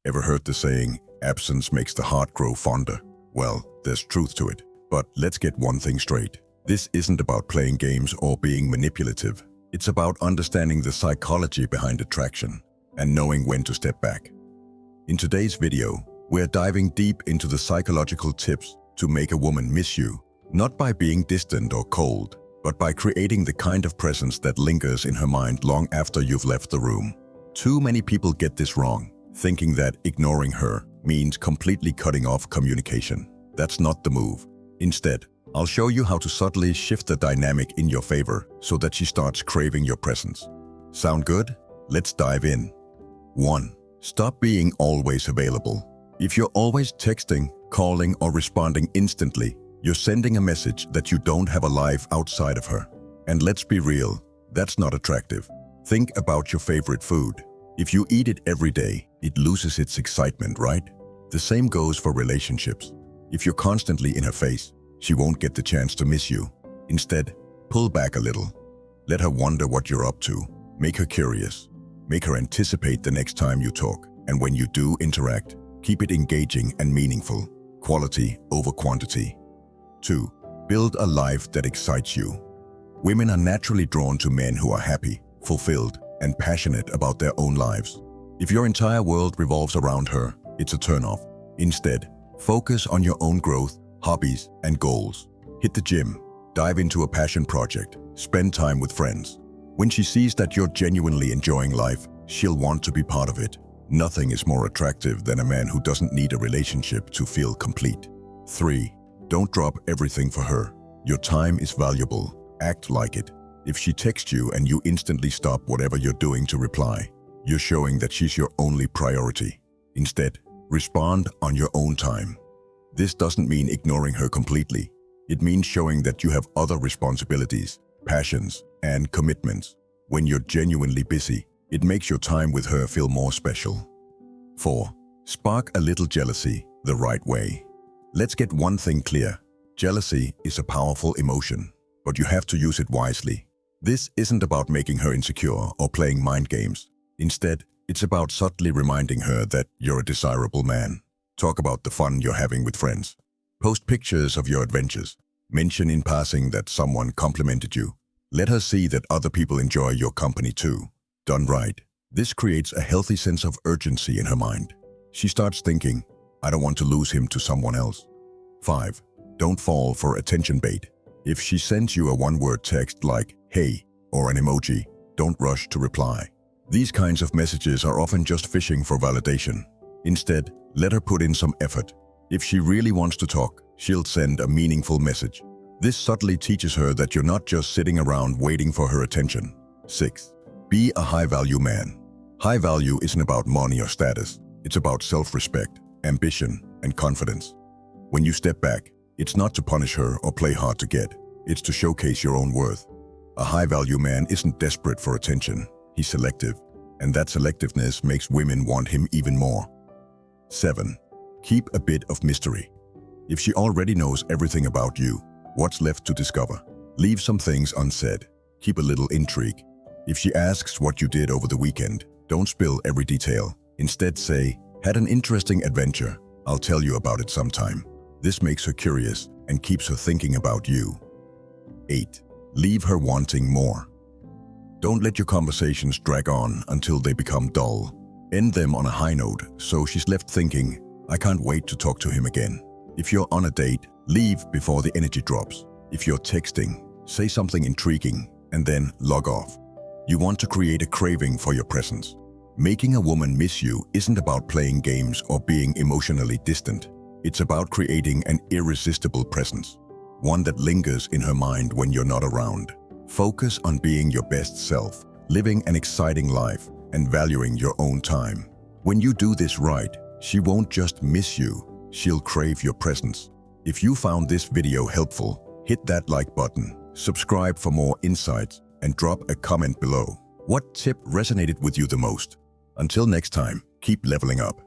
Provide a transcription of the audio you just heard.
Ever heard the saying, absence makes the heart grow fonder? Well, there's truth to it. But let's get one thing straight. This isn't about playing games or being manipulative. It's about understanding the psychology behind attraction and knowing when to step back. In today's video, we're diving deep into the psychological tips to make a woman miss you, not by being distant or cold, but by creating the kind of presence that lingers in her mind long after you've left the room. Too many people get this wrong, thinking that ignoring her means completely cutting off communication. That's not the move. Instead, I'll show you how to subtly shift the dynamic in your favor so that she starts craving your presence. Sound good? Let's dive in. 1. Stop being always available. If you're always texting, calling, or responding instantly, you're sending a message that you don't have a life outside of her. And let's be real, that's not attractive. Think about your favorite food. If you eat it every day, it loses its excitement, right? The same goes for relationships. If you're constantly in her face, she won't get the chance to miss you. Instead, pull back a little. Let her wonder what you're up to. Make her curious. Make her anticipate the next time you talk. And when you do interact, keep it engaging and meaningful. Quality over quantity. 2. Build a life that excites you. Women are naturally drawn to men who are happy, fulfilled, and passionate about their own lives. If your entire world revolves around her, it's a turnoff. Instead, focus on your own growth, hobbies, and goals. Hit the gym, dive into a passion project, spend time with friends. When she sees that you're genuinely enjoying life, she'll want to be part of it. Nothing is more attractive than a man who doesn't need a relationship to feel complete. 3. Don't drop everything for her. Your time is valuable. Act like it. If she texts you and you instantly stop whatever you're doing to reply, you're showing that she's your only priority. Instead, respond on your own time. This doesn't mean ignoring her completely. It means showing that you have other responsibilities, passions, and commitments. When you're genuinely busy, it makes your time with her feel more special. 4. Spark a little jealousy the right way. Let's get one thing clear. Jealousy is a powerful emotion, but you have to use it wisely. This isn't about making her insecure or playing mind games. Instead, it's about subtly reminding her that you're a desirable man. Talk about the fun you're having with friends. Post pictures of your adventures. Mention in passing that someone complimented you. Let her see that other people enjoy your company too. Done right, this creates a healthy sense of urgency in her mind. She starts thinking, I don't want to lose him to someone else. 5. Don't fall for attention bait. If she sends you a one-word text like, hey, or an emoji, don't rush to reply. These kinds of messages are often just fishing for validation. Instead, let her put in some effort. If she really wants to talk, she'll send a meaningful message. This subtly teaches her that you're not just sitting around waiting for her attention. 6. Be a high-value man. High value isn't about money or status. It's about self-respect, ambition, and confidence. When you step back, it's not to punish her or play hard to get. It's to showcase your own worth. A high-value man isn't desperate for attention. He's selective, and that selectiveness makes women want him even more. 7. Keep a bit of mystery. If she already knows everything about you, what's left to discover? Leave some things unsaid. Keep a little intrigue. If she asks what you did over the weekend, don't spill every detail. Instead say, had an interesting adventure. I'll tell you about it sometime. This makes her curious and keeps her thinking about you. 8. Leave her wanting more. Don't let your conversations drag on until they become dull. End them on a high note so she's left thinking, I can't wait to talk to him again. If you're on a date, leave before the energy drops. If you're texting, say something intriguing and then log off. You want to create a craving for your presence. Making a woman miss you isn't about playing games or being emotionally distant. It's about creating an irresistible presence, one that lingers in her mind when you're not around. Focus on being your best self, living an exciting life, and valuing your own time. When you do this right, she won't just miss you, she'll crave your presence. If you found this video helpful, hit that like button, subscribe for more insights, and drop a comment below. What tip resonated with you the most? Until next time, keep leveling up.